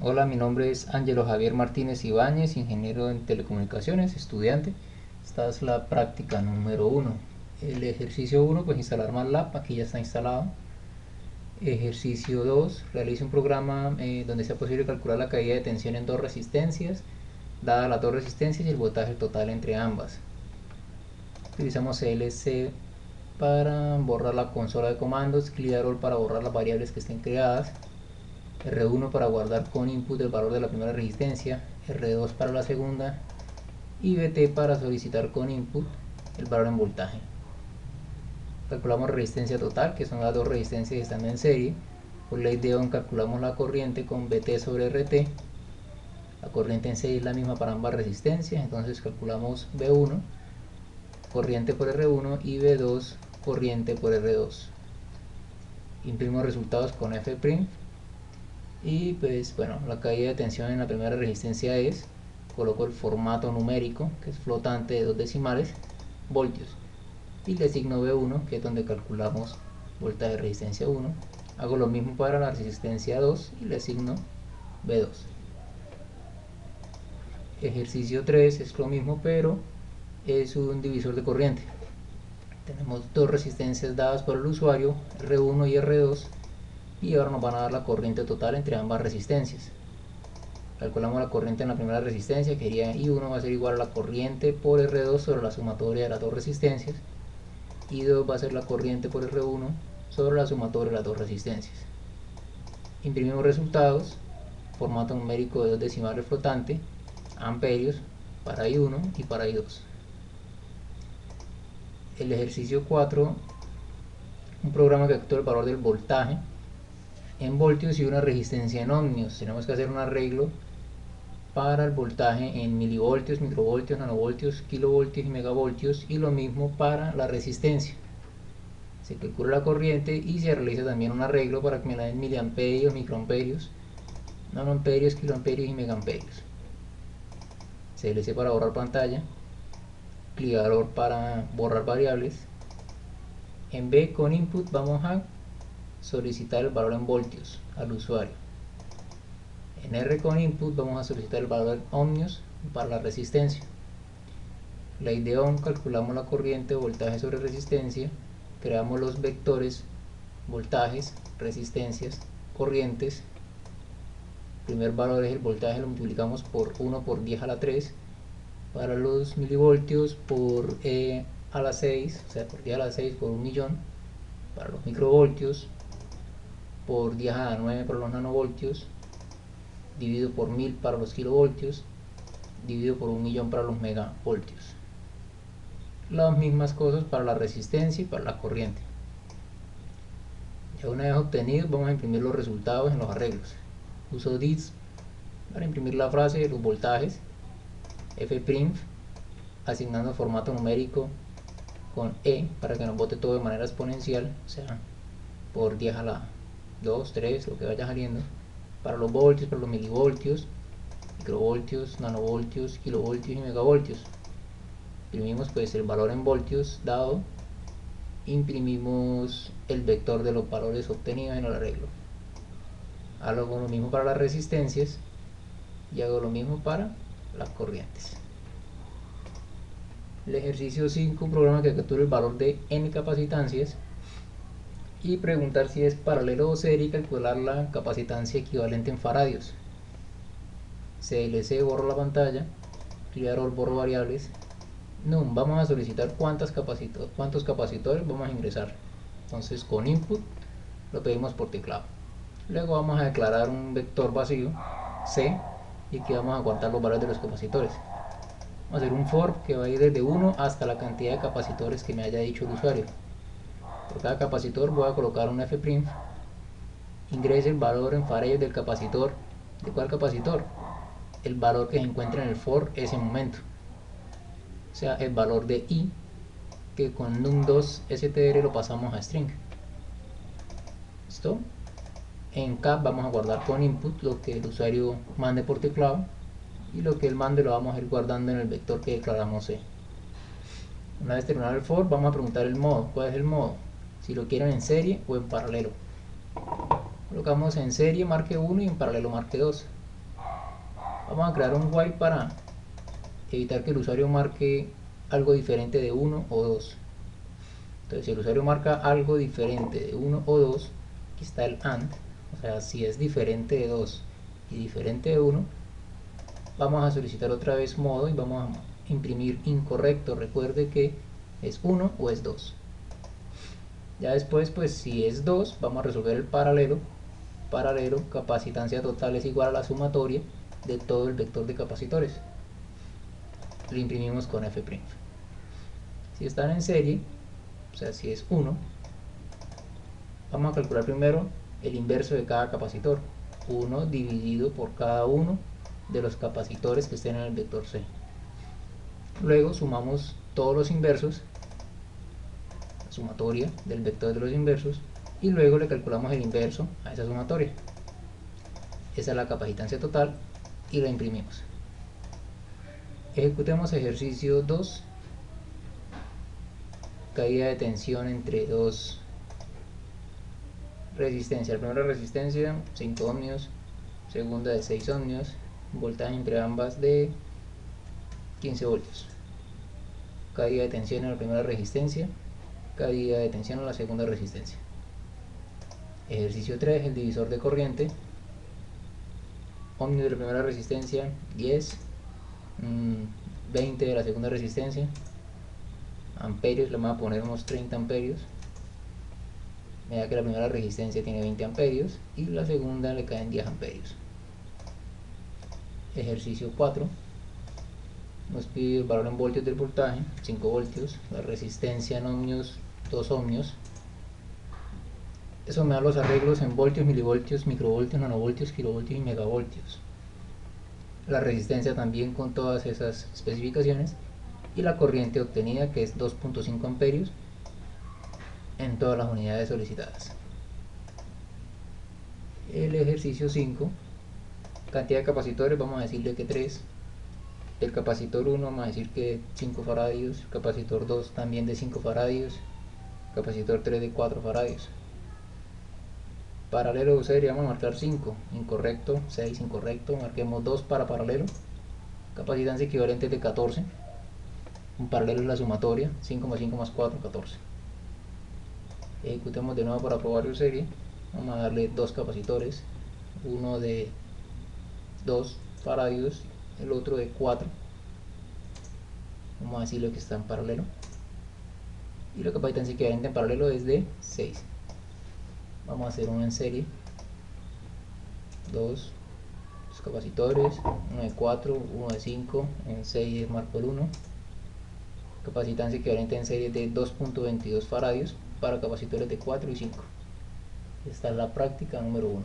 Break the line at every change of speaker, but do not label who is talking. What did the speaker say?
Hola, mi nombre es Ángelo Javier Martínez Ibáñez, ingeniero en telecomunicaciones, estudiante. Esta es la práctica número 1. El ejercicio 1, pues instalar MATLAB, aquí ya está instalado. Ejercicio 2, realice un programa donde sea posible calcular la caída de tensión en dos resistencias, dadas las dos resistencias y el voltaje total entre ambas. Utilizamos CLC para borrar la consola de comandos, clear para borrar las variables que estén creadas, R1 para guardar con input el valor de la primera resistencia, R2 para la segunda y BT para solicitar con input el valor en voltaje. Calculamos resistencia total, que son las dos resistencias estando en serie. Por ley de Ohm calculamos la corriente con BT sobre RT. La corriente en serie es la misma para ambas resistencias, entonces calculamos B1, corriente por R1, y B2, corriente por R2. Imprimo resultados con F'. Y pues bueno, la caída de tensión en la primera resistencia es, coloco el formato numérico, que es flotante de dos decimales, voltios, y le asigno B1, que es donde calculamos voltaje de resistencia 1. Hago lo mismo para la resistencia 2 y le asigno B2. Ejercicio 3 es lo mismo, pero es un divisor de corriente. Tenemos dos resistencias dadas por el usuario, R1 y R2, y ahora nos van a dar la corriente total entre ambas resistencias. Calculamos la corriente en la primera resistencia, que sería I1 va a ser igual a la corriente por R2 sobre la sumatoria de las dos resistencias. I2 va a ser la corriente por R1 sobre la sumatoria de las dos resistencias. Imprimimos resultados, formato numérico de dos decimales flotante, amperios para I1 y para I2. El ejercicio 4, un programa que actúa el valor del voltaje en voltios y una resistencia en ohmios. Tenemos que hacer un arreglo para el voltaje en milivoltios, microvoltios, nanovoltios, kilovoltios y megavoltios, y lo mismo para la resistencia. Se calcula la corriente y se realiza también un arreglo para que me la den miliamperios, microamperios, nanoamperios, kiloamperios y megaamperios. CLC para borrar pantalla, clear para borrar variables. En B con input vamos a solicitar el valor en voltios al usuario. En R con input vamos a solicitar el valor en ohmios para la resistencia. Ley de Ohm, calculamos la corriente o voltaje sobre resistencia, creamos los vectores voltajes, resistencias, corrientes. El primer valor es el voltaje, lo multiplicamos por 1 por 10 a la 3. Para los milivoltios por E a la 6, o sea, por 10 a la 6 por 1.000.000. Para los microvoltios por 10 a la 9 para los nanovoltios, dividido por 1000 para los kilovoltios, dividido por 1.000.000 para los megavoltios. Las mismas cosas para la resistencia y para la corriente. Ya una vez obtenidos, vamos a imprimir los resultados en los arreglos. Uso DIS para imprimir la frase de los voltajes, F', asignando formato numérico con E para que nos bote todo de manera exponencial, o sea, por 10 a la 2, 3, lo que vaya saliendo. Para los voltios, para los milivoltios, microvoltios, nanovoltios, kilovoltios y megavoltios. Imprimimos pues el valor en voltios dado, imprimimos el vector de los valores obtenidos en el arreglo. Hago lo mismo para las resistencias y hago lo mismo para las corrientes. El ejercicio 5, un programa que captura el valor de n capacitancias y preguntar si es paralelo o serie y calcular la capacitancia equivalente en faradios. CLC, borro la pantalla, clear all, borro variables. Num, vamos a solicitar cuántos capacitores vamos a ingresar. Entonces con input lo pedimos por teclado. Luego vamos a declarar un vector vacío C, y aquí vamos a contar los valores de los capacitores. Vamos a hacer un for que va a ir desde 1 hasta la cantidad de capacitores que me haya dicho el usuario. Por cada capacitor voy a colocar un F', ingrese el valor en faradios del capacitor. ¿De cuál capacitor? El valor que se encuentra en el for ese momento, o sea, el valor de I, que con num2str lo pasamos a string. ¿Listo? En cap vamos a guardar con input lo que el usuario mande por teclado, y lo que él mande lo vamos a ir guardando en el vector que declaramos C. Una vez terminado el for, vamos a preguntar el modo. ¿Cuál es el modo? Si lo quieren en serie o en paralelo. Colocamos en serie marque 1 y en paralelo marque 2. Vamos a crear un while para evitar que el usuario marque algo diferente de 1 o 2. Entonces, si el usuario marca algo diferente de 1 o 2, aquí está el AND, o sea, si es diferente de 2 y diferente de 1, vamos a solicitar otra vez modo y vamos a imprimir incorrecto. Recuerde que es 1 o es 2. Ya después, pues si es 2, vamos a resolver el paralelo. Paralelo, capacitancia total es igual a la sumatoria de todo el vector de capacitores. Lo imprimimos con F'. Si están en serie, o sea, si es 1, vamos a calcular primero el inverso de cada capacitor. 1 dividido por cada uno de los capacitores que estén en el vector C. Luego sumamos todos los inversos, la sumatoria del vector de los inversos, y luego le calculamos el inverso a esa sumatoria. Esa es la capacitancia total y la imprimimos. Ejecutemos ejercicio 2. Caída de tensión entre dos resistencias. La primera resistencia 5 ohmios, segunda de 6 ohmios, voltaje entre ambas de 15 voltios. Caída de tensión en la primera resistencia, caída de tensión en la segunda resistencia. Ejercicio 3, el divisor de corriente. Ohmios de la primera resistencia 10, 20 de la segunda resistencia, amperios, le vamos a poner unos 30 amperios. Mira que la primera resistencia tiene 20 amperios y la segunda le caen 10 amperios. Ejercicio 4, nos pide el valor en voltios del voltaje, 5 voltios, la resistencia en ohmios, 2 ohmios. Eso me da los arreglos en voltios, milivoltios, microvoltios, nanovoltios, kilovoltios y megavoltios. La resistencia también con todas esas especificaciones y la corriente obtenida, que es 2.5 amperios en todas las unidades solicitadas. El ejercicio 5, cantidad de capacitores, vamos a decirle que 3. El capacitor 1 vamos a decir que 5 faradios, capacitor 2 también de 5 faradios, capacitor 3 de 4 faradios. Paralelo de serie vamos a marcar 5, incorrecto, 6, incorrecto, marquemos 2 para paralelo. Capacitancia equivalente de 14. Un paralelo es la sumatoria, 5 más 5 más 4, 14. Ejecutemos de nuevo para probar serie. Vamos a darle 2 capacitores, uno de 2 faradios, el otro de 4. Vamos a decirle que está en paralelo. Y la capacitancia equivalente en paralelo es de 6. Vamos a hacer uno en serie. 2 capacitores, uno de 4, uno de 5, en 6 marco el 1. Capacitancia equivalente en serie de 2.22 faradios para capacitores de 4 y 5. Esta es la práctica número 1.